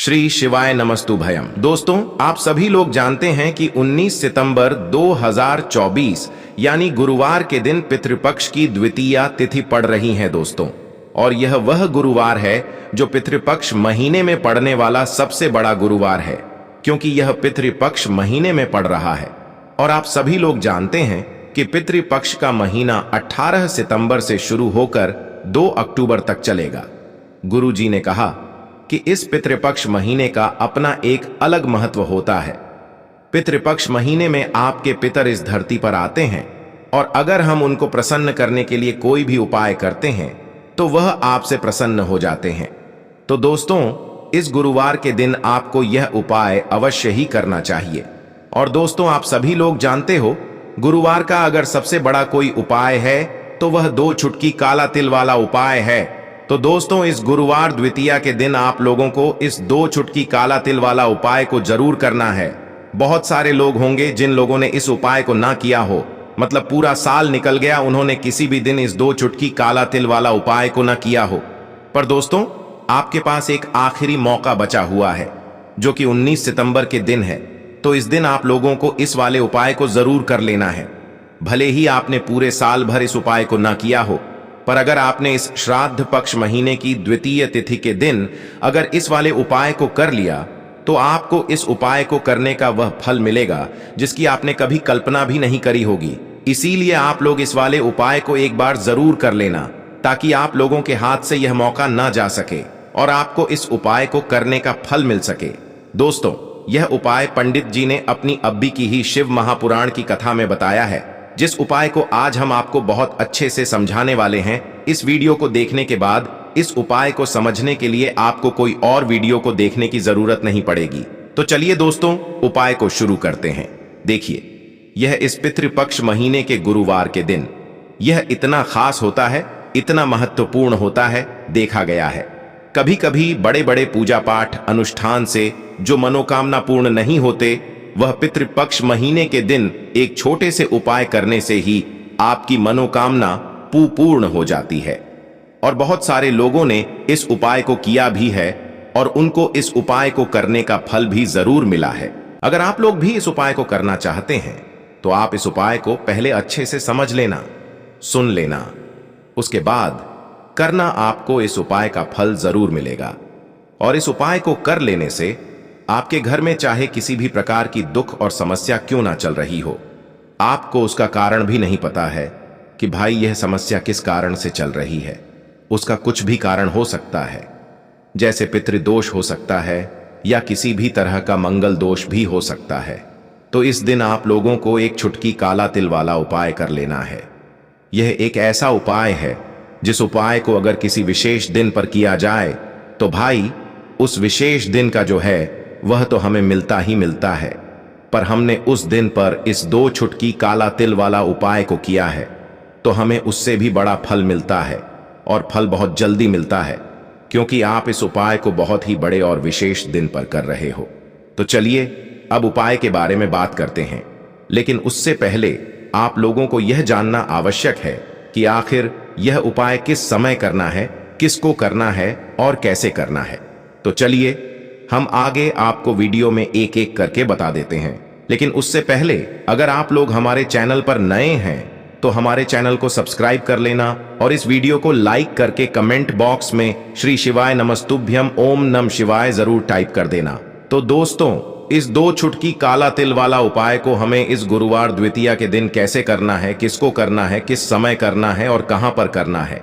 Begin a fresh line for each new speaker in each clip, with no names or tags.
श्री शिवाय नमस्तुभयम। दोस्तों, आप सभी लोग जानते हैं कि 19 सितंबर 2024 यानी गुरुवार के दिन पितृपक्ष की द्वितीया तिथि पड़ रही है दोस्तों। और यह वह गुरुवार है जो पितृपक्ष महीने में पड़ने वाला सबसे बड़ा गुरुवार है, क्योंकि यह पितृपक्ष महीने में पड़ रहा है। और आप सभी लोग जानते हैं कि पितृपक्ष का महीना 18 सितंबर से शुरू होकर 2 अक्टूबर तक चलेगा। गुरु जी ने कहा कि इस पितृपक्ष महीने का अपना एक अलग महत्व होता है। पितृपक्ष महीने में आपके पितर इस धरती पर आते हैं और अगर हम उनको प्रसन्न करने के लिए कोई भी उपाय करते हैं तो वह आपसे प्रसन्न हो जाते हैं। तो दोस्तों, इस गुरुवार के दिन आपको यह उपाय अवश्य ही करना चाहिए। और दोस्तों, आप सभी लोग जानते हो, गुरुवार का अगर सबसे बड़ा कोई उपाय है तो वह 2 चुटकी काला तिल वाला उपाय है। तो दोस्तों, इस गुरुवार द्वितीया के दिन आप लोगों को इस 2 चुटकी काला तिल वाला उपाय को जरूर करना है। बहुत सारे लोग होंगे जिन लोगों ने इस उपाय को ना किया हो, मतलब पूरा साल निकल गया, उन्होंने किसी भी दिन इस 2 चुटकी काला तिल वाला उपाय को ना किया हो। पर दोस्तों, आपके पास एक आखिरी मौका बचा हुआ है जो कि 19 सितंबर के दिन है। तो इस दिन आप लोगों को इस वाले उपाय को जरूर कर लेना है। भले ही आपने पूरे साल भर इस उपाय को ना किया हो, पर अगर आपने इस श्राद्ध पक्ष महीने की द्वितीय तिथि के दिन अगर इस वाले उपाय को कर लिया तो आपको इस उपाय को करने का वह फल मिलेगा जिसकी आपने कभी कल्पना भी नहीं करी होगी। इसीलिए आप लोग इस वाले उपाय को एक बार जरूर कर लेना, ताकि आप लोगों के हाथ से यह मौका ना जा सके और आपको इस उपाय को करने का फल मिल सके। दोस्तों, यह उपाय पंडित जी ने अपनी अब्बी की ही शिव महापुराण की कथा में बताया है, जिस उपाय को आज हम आपको बहुत अच्छे से समझाने वाले हैं। इस वीडियो को देखने के बाद इस उपाय को समझने के लिए आपको कोई और वीडियो को देखने की जरूरत नहीं पड़ेगी। तो चलिए दोस्तों, उपाय को शुरू करते हैं। देखिए, यह इस पितृपक्ष महीने के गुरुवार के दिन यह इतना खास होता है, इतना महत्वपूर्ण होता है। देखा गया है कभी कभी बड़े बड़े पूजा पाठ अनुष्ठान से जो मनोकामना पूर्ण नहीं होते, वह पितृपक्ष महीने के दिन एक छोटे से उपाय करने से ही आपकी मनोकामना पूर्ण हो जाती है। और बहुत सारे लोगों ने इस उपाय को किया भी है और उनको इस उपाय को करने का फल भी जरूर मिला है। अगर आप लोग भी इस उपाय को करना चाहते हैं तो आप इस उपाय को पहले अच्छे से समझ लेना, सुन लेना, उसके बाद करना। आपको इस उपाय का फल जरूर मिलेगा। और इस उपाय को कर लेने से आपके घर में चाहे किसी भी प्रकार की दुख और समस्या क्यों ना चल रही हो, आपको उसका कारण भी नहीं पता है कि भाई यह समस्या किस कारण से चल रही है, उसका कुछ भी कारण हो सकता है। जैसे पितृदोष हो सकता है या किसी भी तरह का मंगल दोष भी हो सकता है। तो इस दिन आप लोगों को एक चुटकी काला तिल वाला उपाय कर लेना है। यह एक ऐसा उपाय है जिस उपाय को अगर किसी विशेष दिन पर किया जाए तो भाई उस विशेष दिन का जो है वह तो हमें मिलता ही मिलता है। पर हमने उस दिन पर इस 2 चुटकी काला तिल वाला उपाय को किया है तो हमें उससे भी बड़ा फल मिलता है, और फल बहुत जल्दी मिलता है, क्योंकि आप इस उपाय को बहुत ही बड़े और विशेष दिन पर कर रहे हो। तो चलिए अब उपाय के बारे में बात करते हैं। लेकिन उससे पहले आप लोगों को यह जानना आवश्यक है कि आखिर यह उपाय किस समय करना है, किसको करना है और कैसे करना है। तो चलिए हम आगे आपको वीडियो में एक एक करके बता देते हैं। लेकिन उससे पहले अगर आप लोग हमारे चैनल पर नए हैं तो हमारे चैनल को सब्सक्राइब कर लेना और इस वीडियो को लाइक करके कमेंट बॉक्स में श्री शिवाय नमस्तुभ्यम ओम नम शिवाय जरूर टाइप कर देना। तो दोस्तों, इस 2 चुटकी काला तिल वाला उपाय को हमें इस गुरुवार द्वितीया के दिन कैसे करना है, किसको करना है, किस समय करना है और कहां पर करना है,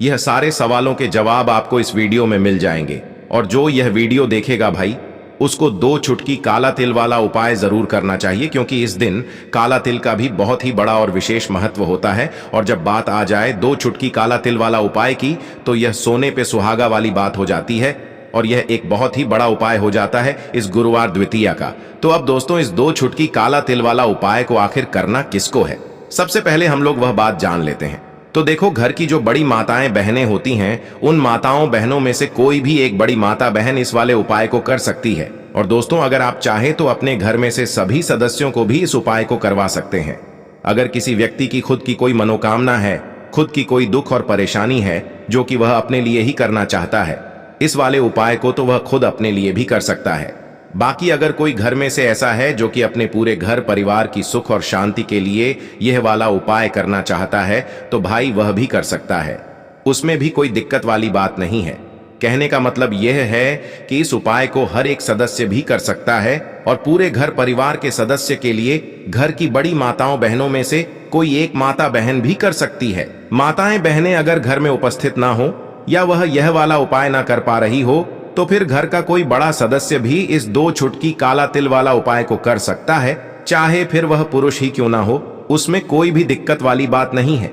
यह सारे सवालों के जवाब आपको इस वीडियो में मिल जाएंगे। और जो यह वीडियो देखेगा भाई, उसको 2 चुटकी काला तिल वाला उपाय जरूर करना चाहिए, क्योंकि इस दिन काला तिल का भी बहुत ही बड़ा और विशेष महत्व होता है। और जब बात आ जाए 2 चुटकी काला तिल वाला उपाय की, तो यह सोने पे सुहागा वाली बात हो जाती है और यह एक बहुत ही बड़ा उपाय हो जाता है इस गुरुवार द्वितीया का। तो अब दोस्तों, इस 2 चुटकी काला तिल वाला उपाय को आखिर करना किसको है, सबसे पहले हम लोग वह बात जान लेते हैं। तो देखो, घर की जो बड़ी माताएं बहनें होती हैं, उन माताओं बहनों में से कोई भी एक बड़ी माता बहन इस वाले उपाय को कर सकती है। और दोस्तों, अगर आप चाहें तो अपने घर में से सभी सदस्यों को भी इस उपाय को करवा सकते हैं। अगर किसी व्यक्ति की खुद की कोई मनोकामना है, खुद की कोई दुख और परेशानी है जो कि वह अपने लिए ही करना चाहता है, इस वाले उपाय को तो वह खुद अपने लिए भी कर सकता है। बाकी अगर कोई घर में से ऐसा है जो कि अपने पूरे घर परिवार की सुख और शांति के लिए यह वाला उपाय करना चाहता है, तो भाई वह भी कर सकता है, उसमें भी कोई दिक्कत वाली बात नहीं है। कहने का मतलब यह है कि इस उपाय को हर एक सदस्य भी कर सकता है और पूरे घर परिवार के सदस्य के लिए घर की बड़ी माताओं बहनों में से कोई एक माता बहन भी कर सकती है। माताएं बहनें अगर घर में उपस्थित ना हो या वह यह वाला उपाय ना कर पा रही हो, तो फिर घर का कोई बड़ा सदस्य भी इस 2 चुटकी काला तिल वाला उपाय को कर सकता है, चाहे फिर वह पुरुष ही क्यों ना हो, उसमें कोई भी दिक्कत वाली बात नहीं है।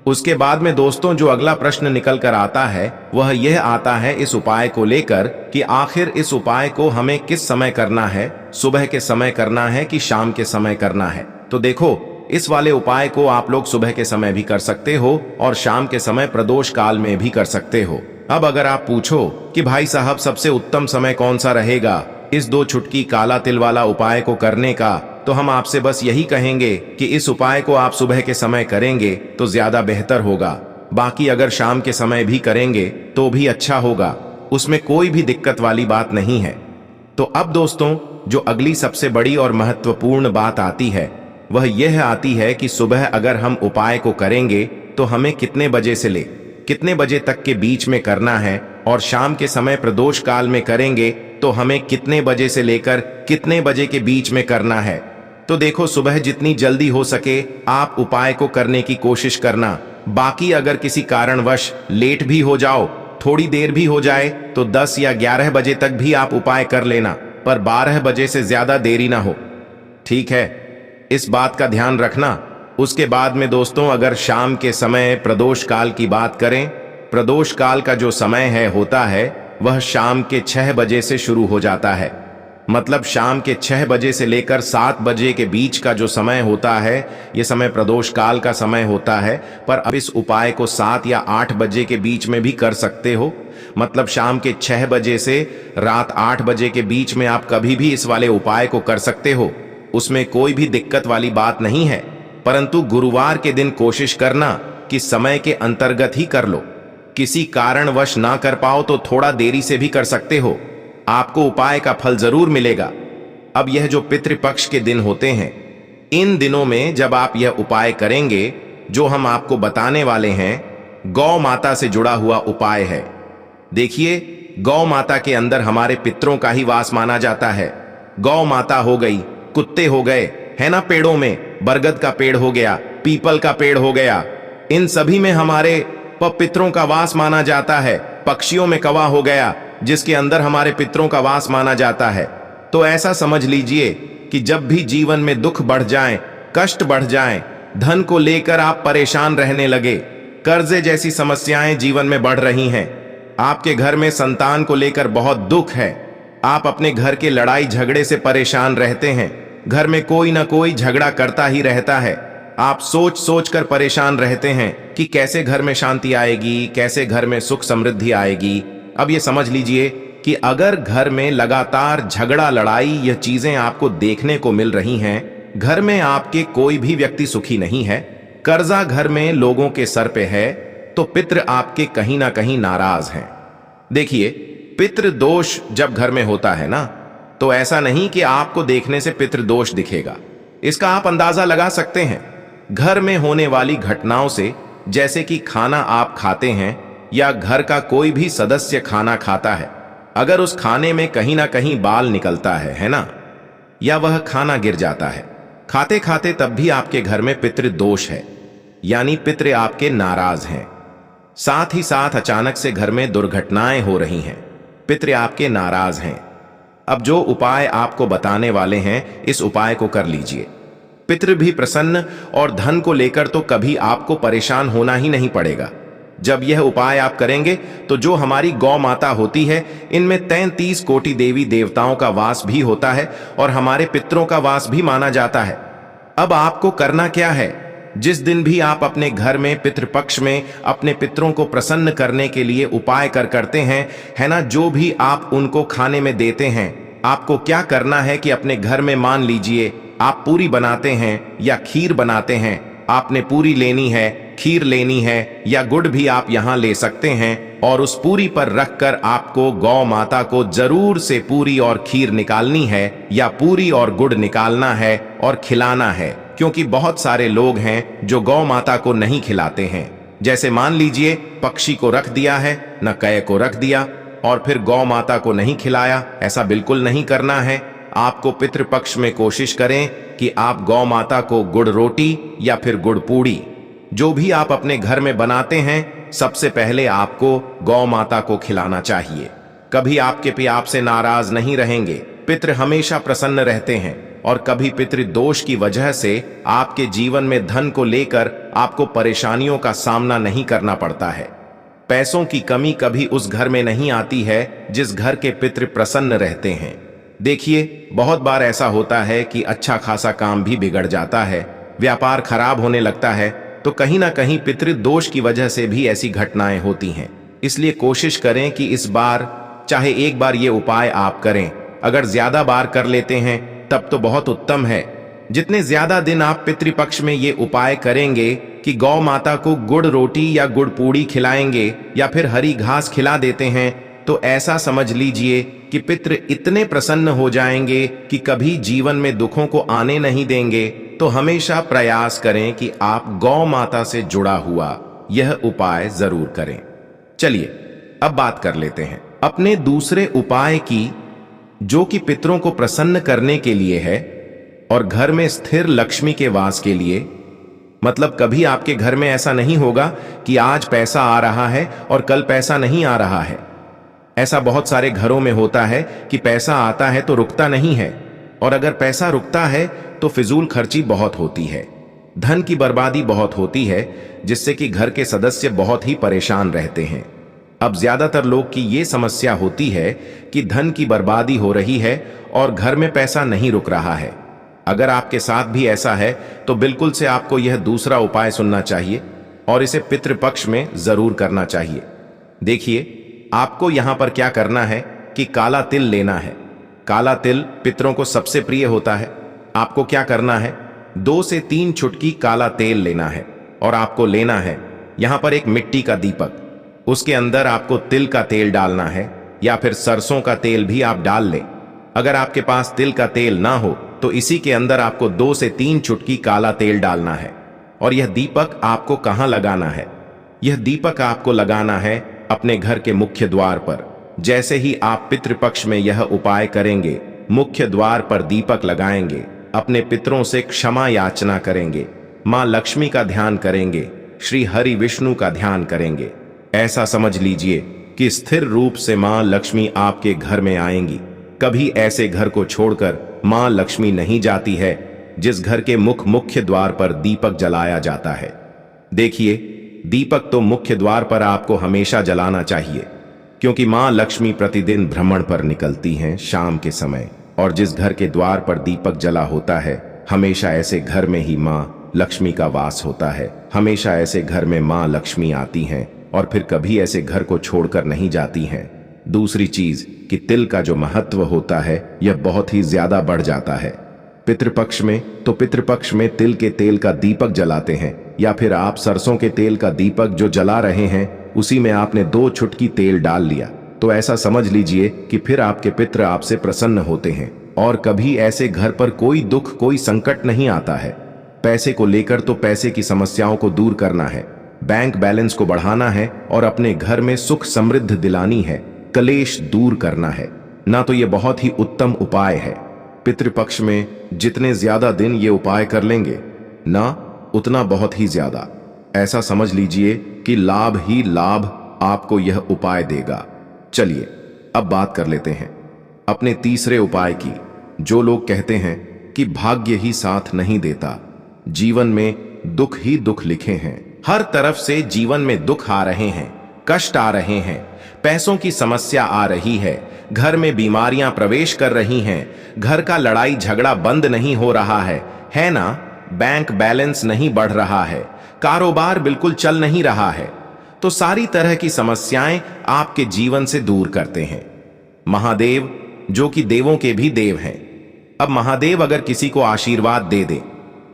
उसके बाद में दोस्तों जो अगला प्रश्न निकल कर आता है वह यह आता है इस उपाय को लेकर कि आखिर इस उपाय को हमें किस समय करना है, सुबह के समय करना है कि शाम के समय करना है। तो देखो, इस वाले उपाय को आप लोग सुबह के समय भी कर सकते हो और शाम के समय प्रदोष काल में भी कर सकते हो। अब अगर आप पूछो कि भाई साहब सबसे उत्तम समय कौन सा रहेगा इस 2 चुटकी काला तिल वाला उपाय को करने का, तो हम आपसे बस यही कहेंगे कि इस उपाय को आप सुबह के समय करेंगे तो ज्यादा बेहतर होगा। बाकी अगर शाम के समय भी करेंगे तो भी अच्छा होगा, उसमें कोई भी दिक्कत वाली बात नहीं है। तो अब दोस्तों जो अगली सबसे बड़ी और महत्वपूर्ण बात आती है वह यह आती है कि सुबह अगर हम उपाय को करेंगे तो हमें कितने बजे से ले कितने बजे तक के बीच में करना है, और शाम के समय प्रदोष काल में करेंगे तो हमें कितने बजे से लेकर कितने बजे के बीच में करना है। तो देखो, सुबह जितनी जल्दी हो सके आप उपाय को करने की कोशिश करना। बाकी अगर किसी कारणवश लेट भी हो जाओ, थोड़ी देर भी हो जाए, तो 10 या 11 बजे तक भी आप उपाय कर लेना, पर 12 बजे से ज्यादा देरी ना हो, ठीक है? इस बात का ध्यान रखना। उसके बाद में दोस्तों अगर शाम के समय प्रदोष काल की बात करें, प्रदोष काल का जो समय है होता है वह शाम के 6 बजे से शुरू हो जाता है। मतलब शाम के 6 बजे से लेकर 7 बजे के बीच का जो समय होता है, यह समय प्रदोष काल का समय होता है। पर अब इस उपाय को 7 या 8 बजे के बीच में भी कर सकते हो। मतलब शाम के 6 बजे से रात 8 बजे के बीच में आप कभी भी इस वाले उपाय को कर सकते हो, उसमें कोई भी दिक्कत वाली बात नहीं है। परंतु गुरुवार के दिन कोशिश करना कि समय के अंतर्गत ही कर लो। किसी कारणवश ना कर पाओ तो थोड़ा देरी से भी कर सकते हो, आपको उपाय का फल जरूर मिलेगा। अब यह जो पितृपक्ष के दिन होते हैं, इन दिनों में जब आप यह उपाय करेंगे जो हम आपको बताने वाले हैं, गौ माता से जुड़ा हुआ उपाय है। देखिए, गौ माता के अंदर हमारे पितरों का ही वास माना जाता है। गौ माता हो गई, कुत्ते हो गए, है ना, पेड़ों में बरगद का पेड़ हो गया, पीपल का पेड़ हो गया, इन सभी में हमारे पितरों का वास माना जाता है। पक्षियों में कौवा हो गया जिसके अंदर हमारे पितरों का वास माना जाता है। तो ऐसा समझ लीजिए कि जब भी जीवन में दुख बढ़ जाए, कष्ट बढ़ जाए, धन को लेकर आप परेशान रहने लगे, कर्जे जैसी समस्याएं जीवन में बढ़ रही हैं, आपके घर में संतान को लेकर बहुत दुख है, आप अपने घर के लड़ाई झगड़े से परेशान रहते हैं, घर में कोई ना कोई झगड़ा करता ही रहता है, आप सोच सोच कर परेशान रहते हैं कि कैसे घर में शांति आएगी, कैसे घर में सुख समृद्धि आएगी। अब ये समझ लीजिए कि अगर घर में लगातार झगड़ा लड़ाई यह चीजें आपको देखने को मिल रही हैं, घर में आपके कोई भी व्यक्ति सुखी नहीं है, कर्जा घर में लोगों के सर पे है, तो पितृ आपके कहीं ना कहीं नाराज हैं। देखिए, पितृ दोष जब घर में होता है ना, तो ऐसा नहीं कि आपको देखने से पितृ दोष दिखेगा। इसका आप अंदाजा लगा सकते हैं घर में होने वाली घटनाओं से, जैसे कि खाना आप खाते हैं या घर का कोई भी सदस्य खाना खाता है, अगर उस खाने में कहीं ना कहीं बाल निकलता है ना, या वह खाना गिर जाता है खाते खाते, तब भी आपके घर में पितृ दोष है, यानी पितृ आपके नाराज हैं। साथ ही साथ अचानक से घर में दुर्घटनाएं हो रही हैं, पितृ आपके नाराज हैं। अब जो उपाय आपको बताने वाले हैं, इस उपाय को कर लीजिए, पितृ भी प्रसन्न और धन को लेकर तो कभी आपको परेशान होना ही नहीं पड़ेगा। जब यह उपाय आप करेंगे तो जो हमारी गौ माता होती है, इनमें 33 कोटि देवी देवताओं का वास भी होता है और हमारे पितरों का वास भी माना जाता है। अब आपको करना क्या है, जिस दिन भी आप अपने घर में पितृपक्ष में अपने पितरों को प्रसन्न करने के लिए उपाय करते हैं, है ना, जो भी आप उनको खाने में देते हैं, आपको क्या करना है कि अपने घर में मान लीजिए आप पूरी बनाते हैं या खीर बनाते हैं, आपने पूरी लेनी है खीर लेनी है या गुड़ भी आप यहाँ ले सकते हैं और उस पूरी पर रखकर आपको गौ माता को जरूर से पूरी और खीर निकालनी है या पूरी और गुड़ निकालना है और खिलाना है, क्योंकि बहुत सारे लोग हैं जो गौ माता को नहीं खिलाते हैं। जैसे मान लीजिए पक्षी को रख दिया है, न कै को रख दिया और फिर गौ माता को नहीं खिलाया। ऐसा बिल्कुल नहीं करना है। आपको पितृपक्ष में कोशिश करें कि आप गौ माता को गुड़ रोटी या फिर गुड़ पूड़ी जो भी आप अपने घर में बनाते हैं, सबसे पहले आपको गौ माता को खिलाना चाहिए। कभी आपके पिता आपसे नाराज नहीं रहेंगे, पितृ हमेशा प्रसन्न रहते हैं और कभी पितृ दोष की वजह से आपके जीवन में धन को लेकर आपको परेशानियों का सामना नहीं करना पड़ता है। पैसों की कमी कभी उस घर में नहीं आती है जिस घर के पितृ प्रसन्न रहते हैं। देखिए, बहुत बार ऐसा होता है कि अच्छा खासा काम भी बिगड़ जाता है, व्यापार खराब होने लगता है, तो कहीं ना कहीं पितृ दोष की वजह से भी ऐसी घटनाएं होती हैं। इसलिए कोशिश करें कि इस बार चाहे एक बार ये उपाय आप करें, अगर ज्यादा बार कर लेते हैं तब तो बहुत उत्तम है। जितने ज्यादा दिन आप पितृपक्ष में ये उपाय करेंगे कि गौ माता को गुड़ रोटी या गुड़ पूड़ी खिलाएंगे या फिर हरी घास खिला देते हैं, तो ऐसा समझ लीजिए कि पितृ इतने प्रसन्न हो जाएंगे कि कभी जीवन में दुखों को आने नहीं देंगे। तो हमेशा प्रयास करें कि आप गौ माता से जुड़ा हुआ यह उपाय जरूर करें। चलिए अब बात कर लेते हैं अपने दूसरे उपाय की, जो कि पितरों को प्रसन्न करने के लिए है और घर में स्थिर लक्ष्मी के वास के लिए। मतलब कभी आपके घर में ऐसा नहीं होगा कि आज पैसा आ रहा है और कल पैसा नहीं आ रहा है। ऐसा बहुत सारे घरों में होता है कि पैसा आता है तो रुकता नहीं है, और अगर पैसा रुकता है तो फिजूल खर्ची बहुत होती है, धन की बर्बादी बहुत होती है, जिससे कि घर के सदस्य बहुत ही परेशान रहते हैं। अब ज्यादातर लोग की ये समस्या होती है कि धन की बर्बादी हो रही है और घर में पैसा नहीं रुक रहा है। अगर आपके साथ भी ऐसा है तो बिल्कुल से आपको यह दूसरा उपाय सुनना चाहिए और इसे पितृपक्ष में जरूर करना चाहिए। देखिए, आपको यहां पर क्या करना है कि काला तिल लेना है। काला तिल पितरों को सबसे प्रिय होता है। आपको क्या करना है, 2 से 3 चुटकी काला तेल लेना है और आपको लेना है यहां पर एक मिट्टी का दीपक। उसके अंदर आपको तिल का तेल डालना है या फिर सरसों का तेल भी आप डाल लें। अगर आपके पास तिल का तेल ना हो तो इसी के अंदर आपको 2 से 3 चुटकी काला तेल डालना है। और यह दीपक आपको कहां लगाना है? यह दीपक आपको लगाना है अपने घर के मुख्य द्वार पर। जैसे ही आप पितृपक्ष में यह उपाय करेंगे, मुख्य द्वार पर दीपक लगाएंगे, अपने पितरों से क्षमा याचना करेंगे, मां लक्ष्मी का ध्यान करेंगे, श्री हरि विष्णु का ध्यान करेंगे। ऐसा समझ लीजिए कि स्थिर रूप से मां लक्ष्मी आपके घर में आएंगी। कभी ऐसे घर को छोड़कर मां लक्ष्मी नहीं जाती है जिस घर के मुख्य द्वार पर दीपक जलाया जाता है। देखिए, दीपक तो मुख्य द्वार पर आपको हमेशा जलाना चाहिए, क्योंकि मां लक्ष्मी प्रतिदिन भ्रमण पर निकलती हैं शाम के समय, और जिस घर के द्वार पर दीपक जला होता है, हमेशा ऐसे घर में ही मां लक्ष्मी का वास होता है। हमेशा ऐसे घर में मां लक्ष्मी आती हैं और फिर कभी ऐसे घर को छोड़कर नहीं जाती हैं। दूसरी चीज कि तिल का जो महत्व होता है यह बहुत ही ज्यादा बढ़ जाता है। पितृपक्ष में तिल के तेल का दीपक जलाते हैं, या फिर आप सरसों के तेल का दीपक जो जला रहे हैं उसी में आपने 2 चुटकी तेल डाल लिया, तो ऐसा समझ लीजिए कि फिर आपके पितृ आपसे प्रसन्न होते हैं और कभी ऐसे घर पर कोई दुख, कोई संकट नहीं आता है। पैसे को लेकर तो पैसे की समस्याओं को दूर करना है, बैंक बैलेंस को बढ़ाना है और अपने घर में सुख समृद्ध दिलानी है, कलेश दूर करना है ना। तो ये बहुत ही उत्तम उपाय है। पितृपक्ष में जितने ज्यादा दिन ये उपाय कर लेंगे ना, उतना बहुत ही ज्यादा, ऐसा समझ लीजिए कि लाभ ही लाभ आपको यह उपाय देगा। चलिए अब बात कर लेते हैं अपने तीसरे उपाय की। जो लोग कहते हैं कि भाग्य ही साथ नहीं देता, जीवन में दुख ही दुख लिखे हैं, हर तरफ से जीवन में दुख आ रहे हैं, कष्ट आ रहे हैं, पैसों की समस्या आ रही है, घर में बीमारियां प्रवेश कर रही हैं, घर का लड़ाई झगड़ा बंद नहीं हो रहा है ना, बैंक बैलेंस नहीं बढ़ रहा है, कारोबार बिल्कुल चल नहीं रहा है, तो सारी तरह की समस्याएं आपके जीवन से दूर करते हैं महादेव, जो कि देवों के भी देव हैं। अब महादेव अगर किसी को आशीर्वाद दे दे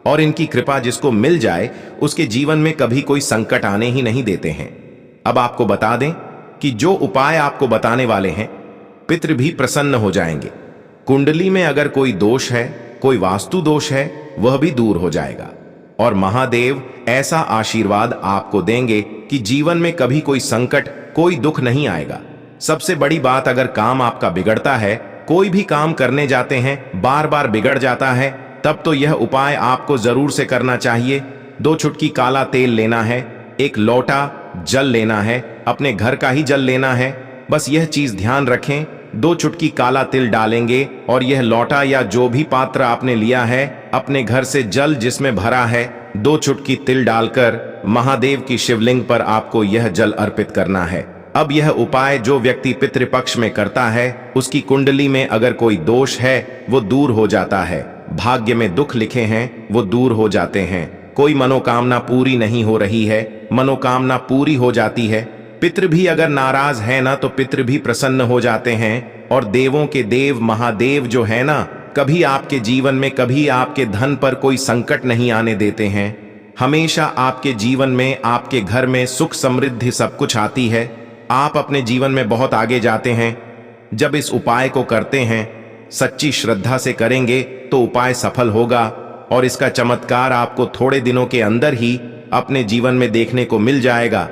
और इनकी कृपा जिसको मिल जाए उसके जीवन में कभी कोई संकट आने ही नहीं देते हैं। अब आपको बता दें कि जो उपाय आपको बताने वाले हैं, पितृ भी प्रसन्न हो जाएंगे। कुंडली में अगर कोई दोष है, कोई वास्तु दोष है, वह भी दूर हो जाएगा और महादेव ऐसा आशीर्वाद आपको देंगे कि जीवन में कभी कोई संकट, कोई दुख नहीं आएगा। सबसे बड़ी बात, अगर काम आपका बिगड़ता है, कोई भी काम करने जाते हैं बार बार बिगड़ जाता है, तब तो यह उपाय आपको जरूर से करना चाहिए। 2 चुटकी काला तेल लेना है, 1 लोटा जल लेना है, अपने घर का ही जल लेना है। बस यह चीज ध्यान रखें, 2 चुटकी काला तिल डालेंगे और यह लोटा या जो भी पात्र आपने लिया है, अपने घर से जल जिसमें भरा है, 2 चुटकी तिल डालकर महादेव की शिवलिंग पर आपको यह जल अर्पित करना है। अब यह उपाय जो व्यक्ति पितृपक्ष में करता है, उसकी कुंडली में अगर कोई दोष है वो दूर हो जाता है, भाग्य में दुख लिखे हैं वो दूर हो जाते हैं, कोई मनोकामना पूरी नहीं हो रही है, मनोकामना पूरी हो जाती है। पितृ भी अगर नाराज है ना, तो पितृ भी प्रसन्न हो जाते हैं। और देवों के देव महादेव जो है ना, कभी आपके जीवन में, कभी आपके धन पर कोई संकट नहीं आने देते हैं। हमेशा आपके जीवन में, आपके घर में सुख समृद्धि सब कुछ आती है। आप अपने जीवन में बहुत आगे जाते हैं। जब इस उपाय को करते हैं, सच्ची श्रद्धा से करेंगे तो उपाय सफल होगा और इसका चमत्कार आपको थोड़े दिनों के अंदर ही अपने जीवन में देखने को मिल जाएगा।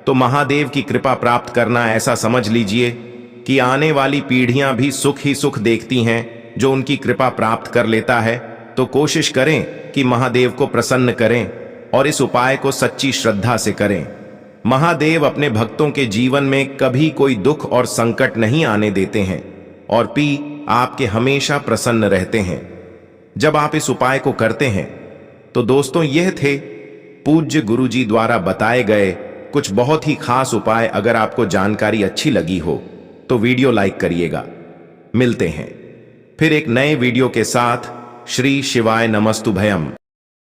तो महादेव की कृपा प्राप्त करना ऐसा समझ लीजिए कि आने वाली पीढ़ियां भी सुख ही सुख देखती हैं जो उनकी कृपा प्राप्त कर लेता है। तो कोशिश करें कि महादेव को प्रसन्न करें और इस उपाय को सच्ची श्रद्धा से करें। महादेव अपने भक्तों के जीवन में कभी कोई दुख और संकट नहीं आने देते हैं और आपके हमेशा प्रसन्न रहते हैं जब आप इस उपाय को करते हैं। तो दोस्तों, यह थे पूज्य गुरुजी द्वारा बताए गए कुछ बहुत ही खास उपाय। अगर आपको जानकारी अच्छी लगी हो तो वीडियो लाइक करिएगा। मिलते हैं फिर एक नए वीडियो के साथ। श्री शिवाय नमस्तुभयम।